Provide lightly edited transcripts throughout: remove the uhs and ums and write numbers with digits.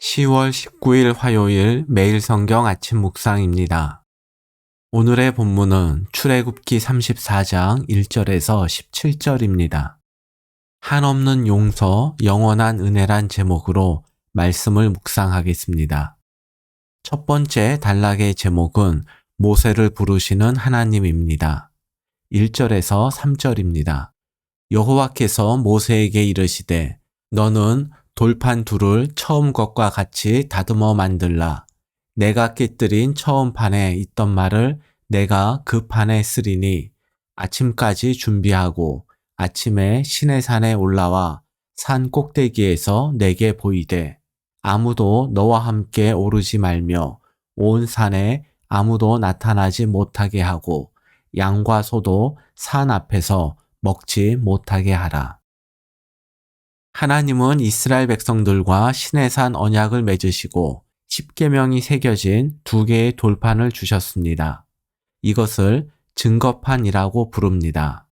10월 19일 화요일 매일 성경 아침 묵상입니다. 오늘의 본문은 출애굽기 34장 1절에서 17절입니다. 한없는 용서, 영원한 은혜란 제목으로 말씀을 묵상하겠습니다. 첫 번째 단락의 제목은 모세를 부르시는 하나님입니다. 1절에서 3절입니다. 여호와께서 모세에게 이르시되 너는 돌판 둘을 처음 것과 같이 다듬어 만들라. 내가 깨뜨린 처음 판에 있던 말을 내가 그 판에 쓰리니 아침까지 준비하고 아침에 시내산에 올라와 산 꼭대기에서 내게 보이되 아무도 너와 함께 오르지 말며 온 산에 아무도 나타나지 못하게 하고 양과 소도 산 앞에서 먹지 못하게 하라. 하나님은 이스라엘 백성들과 시내산 언약을 맺으시고 십계명이 새겨진 2개의 돌판을 주셨습니다. 이것을 증거판이라고 부릅니다.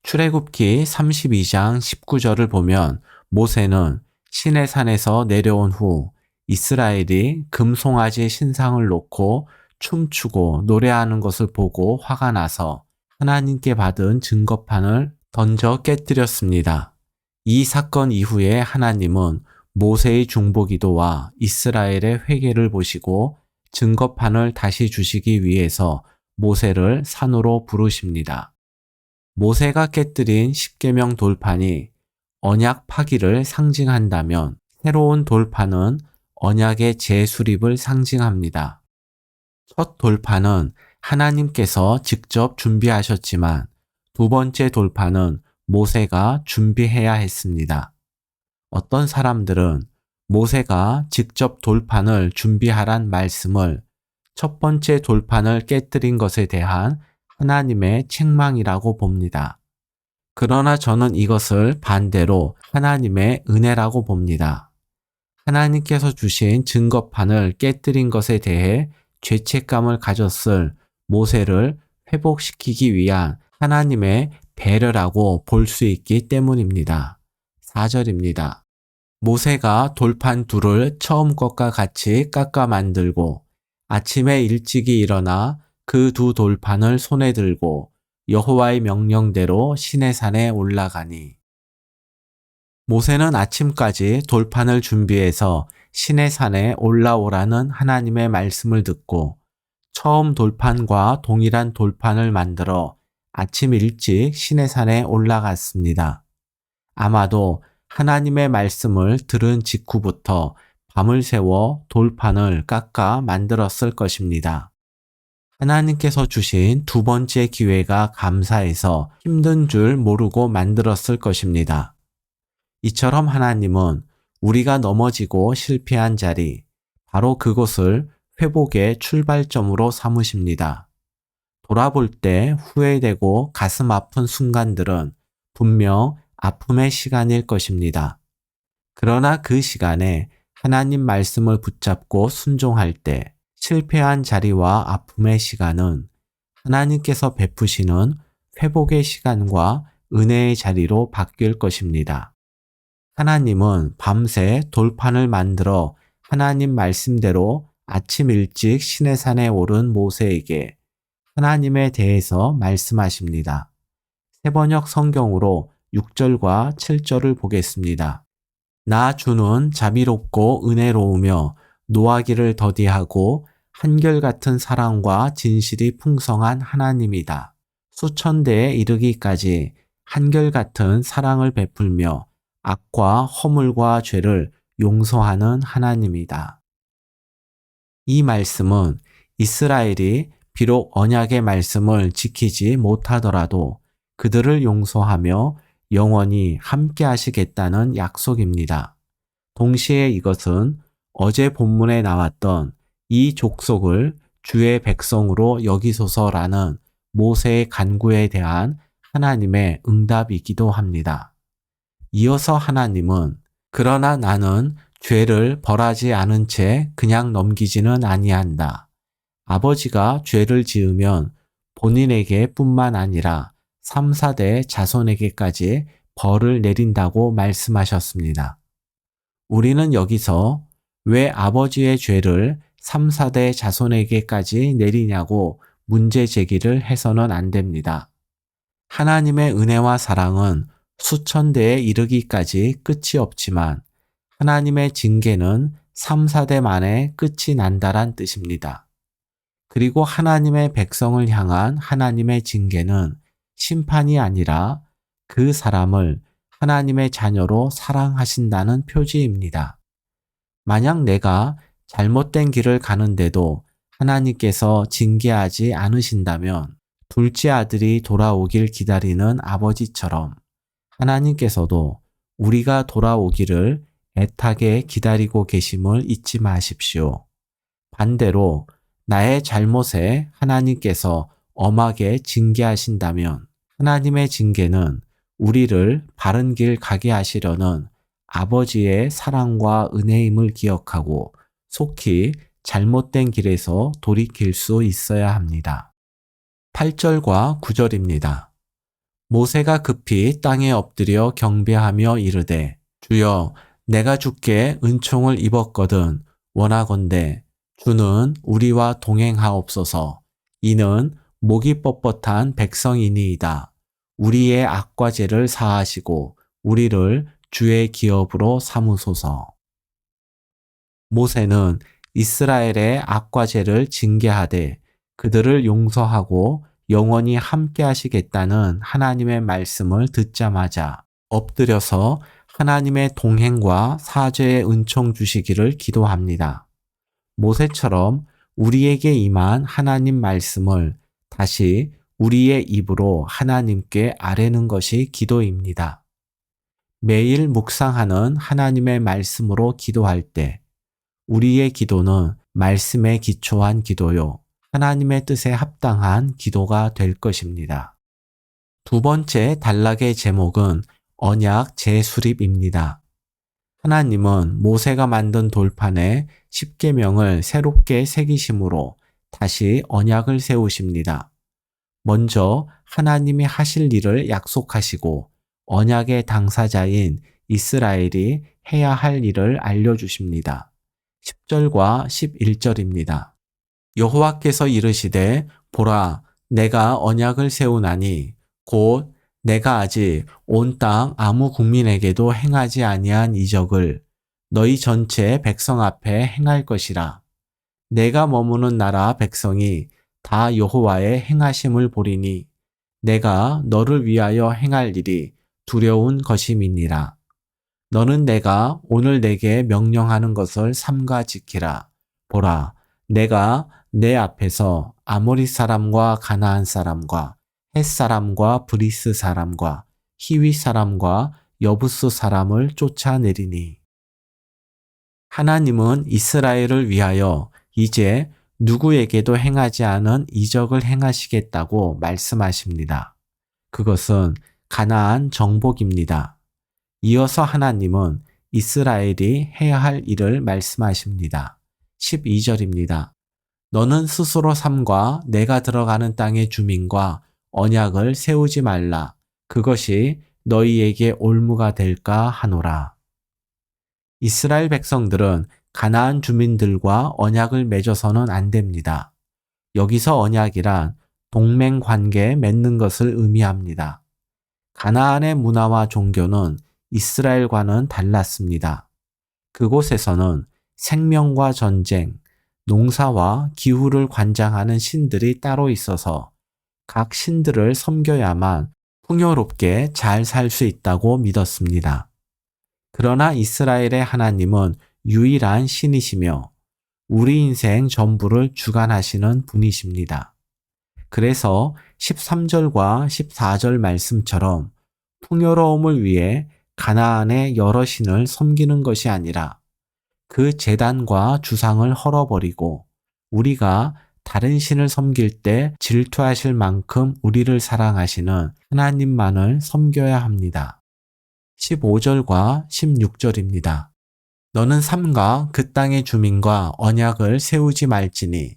출애굽기 32장 19절을 보면 모세는 시내산에서 내려온 후 이스라엘이 금송아지 신상을 놓고 춤추고 노래하는 것을 보고 화가 나서 하나님께 받은 증거판을 던져 깨뜨렸습니다. 이 사건 이후에 하나님은 모세의 중보기도와 이스라엘의 회개를 보시고 증거판을 다시 주시기 위해서 모세를 산으로 부르십니다. 모세가 깨뜨린 십계명 돌판이 언약 파기를 상징한다면 새로운 돌판은 언약의 재수립을 상징합니다. 첫 돌판은 하나님께서 직접 준비하셨지만 두 번째 돌판은 모세가 준비해야 했습니다. 어떤 사람들은 모세가 직접 돌판을 준비하란 말씀을 첫 번째 돌판을 깨뜨린 것에 대한 하나님의 책망이라고 봅니다. 그러나 저는 이것을 반대로 하나님의 은혜라고 봅니다. 하나님께서 주신 증거판을 깨뜨린 것에 대해 죄책감을 가졌을 모세를 회복시키기 위한 하나님의 배려라고 볼 수 있기 때문입니다. 4절입니다. 모세가 돌판 둘을 처음 것과 같이 깎아 만들고 아침에 일찍이 일어나 그 2 돌판을 손에 들고 여호와의 명령대로 시내산에 올라가니. 모세는 아침까지 돌판을 준비해서 시내산에 올라오라는 하나님의 말씀을 듣고 처음 돌판과 동일한 돌판을 만들어 아침 일찍 시내산에 올라갔습니다. 아마도 하나님의 말씀을 들은 직후부터 밤을 새워 돌판을 깎아 만들었을 것입니다. 하나님께서 주신 2번째 기회가 감사해서 힘든 줄 모르고 만들었을 것입니다. 이처럼 하나님은 우리가 넘어지고 실패한 자리, 바로 그곳을 회복의 출발점으로 삼으십니다. 돌아볼 때 후회되고 가슴 아픈 순간들은 분명 아픔의 시간일 것입니다. 그러나 그 시간에 하나님 말씀을 붙잡고 순종할 때 실패한 자리와 아픔의 시간은 하나님께서 베푸시는 회복의 시간과 은혜의 자리로 바뀔 것입니다. 하나님은 밤새 돌판을 만들어 하나님 말씀대로 아침 일찍 시내산에 오른 모세에게 하나님에 대해서 말씀하십니다. 새번역 성경으로 6절과 7절을 보겠습니다. 나 주는 자비롭고 은혜로우며 노하기를 더디하고 한결같은 사랑과 진실이 풍성한 하나님이다. 수천대에 이르기까지 한결같은 사랑을 베풀며 악과 허물과 죄를 용서하는 하나님이다. 이 말씀은 이스라엘이 비록 언약의 말씀을 지키지 못하더라도 그들을 용서하며 영원히 함께 하시겠다는 약속입니다. 동시에 이것은 어제 본문에 나왔던 이 족속을 주의 백성으로 여기소서라는 모세의 간구에 대한 하나님의 응답이기도 합니다. 이어서 하나님은 그러나 나는 죄를 벌하지 않은 채 그냥 넘기지는 아니한다. 아버지가 죄를 지으면 본인에게 뿐만 아니라 3, 4대 자손에게까지 벌을 내린다고 말씀하셨습니다. 우리는 여기서 왜 아버지의 죄를 3, 4대 자손에게까지 내리냐고 문제 제기를 해서는 안 됩니다. 하나님의 은혜와 사랑은 수천 대에 이르기까지 끝이 없지만 하나님의 징계는 3, 4대 만에 끝이 난다란 뜻입니다. 그리고 하나님의 백성을 향한 하나님의 징계는 심판이 아니라 그 사람을 하나님의 자녀로 사랑하신다는 표지입니다. 만약 내가 잘못된 길을 가는데도 하나님께서 징계하지 않으신다면 둘째 아들이 돌아오길 기다리는 아버지처럼 하나님께서도 우리가 돌아오기를 애타게 기다리고 계심을 잊지 마십시오. 반대로 나의 잘못에 하나님께서 엄하게 징계하신다면 하나님의 징계는 우리를 바른 길 가게 하시려는 아버지의 사랑과 은혜임을 기억하고 속히 잘못된 길에서 돌이킬 수 있어야 합니다. 8절과 9절입니다. 모세가 급히 땅에 엎드려 경배하며 이르되 주여 내가 주께 은총을 입었거든 원하건대 주는 우리와 동행하옵소서. 이는 목이 뻣뻣한 백성이니이다. 우리의 악과 죄를 사하시고 우리를 주의 기업으로 삼으소서. 모세는 이스라엘의 악과 죄를 징계하되 그들을 용서하고 영원히 함께 하시겠다는 하나님의 말씀을 듣자마자 엎드려서 하나님의 동행과 사죄의 은총 주시기를 기도합니다. 모세처럼 우리에게 임한 하나님 말씀을 다시 우리의 입으로 하나님께 아뢰는 것이 기도입니다. 매일 묵상하는 하나님의 말씀으로 기도할 때 우리의 기도는 말씀에 기초한 기도요. 하나님의 뜻에 합당한 기도가 될 것입니다. 두 번째 단락의 제목은 언약 재수립입니다. 하나님은 모세가 만든 돌판에 십계명을 새롭게 새기심으로 다시 언약을 세우십니다. 먼저 하나님이 하실 일을 약속하시고 언약의 당사자인 이스라엘이 해야 할 일을 알려주십니다. 10절과 11절입니다. 여호와께서 이르시되 보라 내가 언약을 세우나니 곧 내가 아직 온 땅 아무 국민에게도 행하지 아니한 이적을 너희 전체 백성 앞에 행할 것이라. 내가 머무는 나라 백성이 다 여호와의 행하심을 보리니 내가 너를 위하여 행할 일이 두려운 것임이니라. 너는 내가 오늘 내게 명령하는 것을 삼가 지키라. 보라 내가 내 앞에서 아모리 사람과 가나안 사람과 헷 사람과 브리스 사람과 히위 사람과 여부스 사람을 쫓아내리니. 하나님은 이스라엘을 위하여 이제 누구에게도 행하지 않은 이적을 행하시겠다고 말씀하십니다. 그것은 가나안 정복입니다. 이어서 하나님은 이스라엘이 해야 할 일을 말씀하십니다. 12절입니다. 너는 스스로 삼가 내가 들어가는 땅의 주민과 언약을 세우지 말라. 그것이 너희에게 올무가 될까 하노라. 이스라엘 백성들은 가나안 주민들과 언약을 맺어서는 안 됩니다. 여기서 언약이란 동맹 관계 맺는 것을 의미합니다. 가나안의 문화와 종교는 이스라엘과는 달랐습니다. 그곳에서는 생명과 전쟁, 농사와 기후를 관장하는 신들이 따로 있어서 각 신들을 섬겨야만 풍요롭게 잘 살 수 있다고 믿었습니다. 그러나 이스라엘의 하나님은 유일한 신이시며 우리 인생 전부를 주관하시는 분이십니다. 그래서 13절과 14절 말씀처럼 풍요로움을 위해 가나안의 여러 신을 섬기는 것이 아니라 그 제단과 주상을 헐어버리고 우리가 다른 신을 섬길 때 질투하실 만큼 우리를 사랑하시는 하나님만을 섬겨야 합니다. 15절과 16절입니다. 너는 삼가 그 땅의 주민과 언약을 세우지 말지니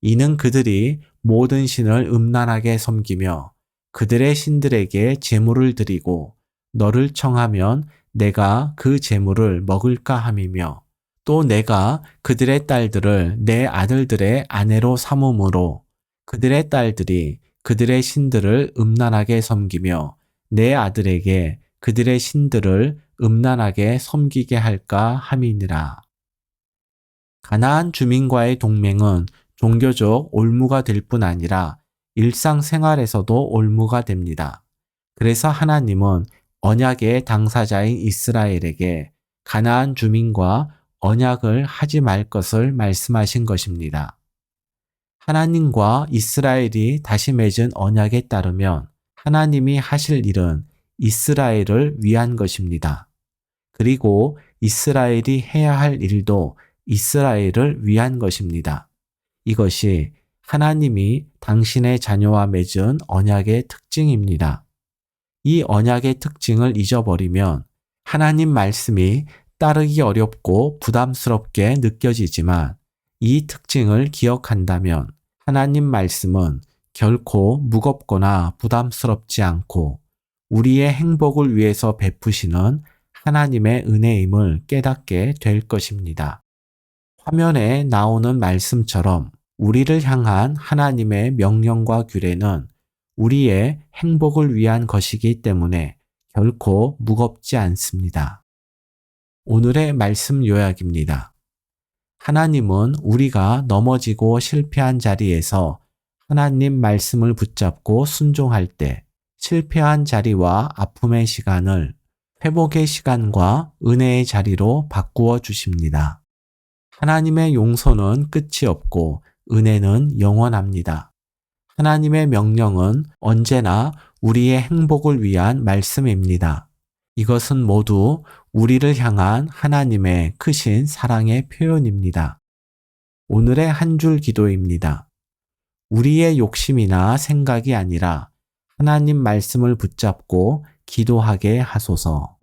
이는 그들이 모든 신을 음란하게 섬기며 그들의 신들에게 제물을 드리고 너를 청하면 내가 그 제물을 먹을까 함이며 또 내가 그들의 딸들을 내 아들들의 아내로 삼음으로 그들의 딸들이 그들의 신들을 음란하게 섬기며 내 아들에게 그들의 신들을 음란하게 섬기게 할까 함이니라. 가나안 주민과의 동맹은 종교적 올무가 될 뿐 아니라 일상생활에서도 올무가 됩니다. 그래서 하나님은 언약의 당사자인 이스라엘에게 가나안 주민과 언약을 하지 말 것을 말씀하신 것입니다. 하나님과 이스라엘이 다시 맺은 언약에 따르면 하나님이 하실 일은 이스라엘을 위한 것입니다. 그리고 이스라엘이 해야 할 일도 이스라엘을 위한 것입니다. 이것이 하나님이 당신의 자녀와 맺은 언약의 특징입니다. 이 언약의 특징을 잊어버리면 하나님 말씀이 따르기 어렵고 부담스럽게 느껴지지만 이 특징을 기억한다면 하나님 말씀은 결코 무겁거나 부담스럽지 않고 우리의 행복을 위해서 베푸시는 하나님의 은혜임을 깨닫게 될 것입니다. 화면에 나오는 말씀처럼 우리를 향한 하나님의 명령과 규례는 우리의 행복을 위한 것이기 때문에 결코 무겁지 않습니다. 오늘의 말씀 요약입니다. 하나님은 우리가 넘어지고 실패한 자리에서 하나님 말씀을 붙잡고 순종할 때 실패한 자리와 아픔의 시간을 회복의 시간과 은혜의 자리로 바꾸어 주십니다. 하나님의 용서는 끝이 없고 은혜는 영원합니다. 하나님의 명령은 언제나 우리의 행복을 위한 말씀입니다. 이것은 모두 우리를 향한 하나님의 크신 사랑의 표현입니다. 오늘의 한 줄 기도입니다. 우리의 욕심이나 생각이 아니라 하나님 말씀을 붙잡고 기도하게 하소서.